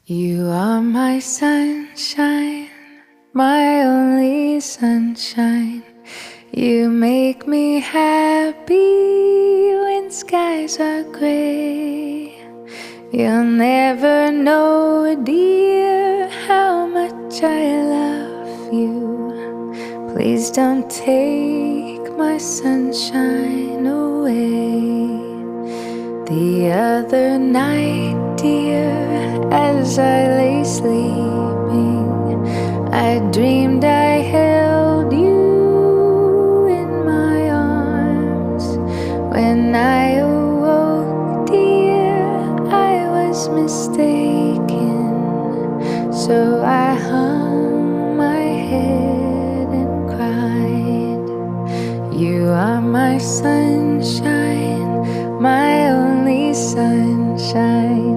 You are my sunshine, my only sunshine. You make me happy when skies are gray. You'll never know, dear, how much I love you. Please don't take my sunshine away. The other night, dear, as I lay sleeping, I dreamed I held you in my arms. When I awoke, dear, I was mistaken. So I hung my head and cried. You are my sunshine, my only sunshine.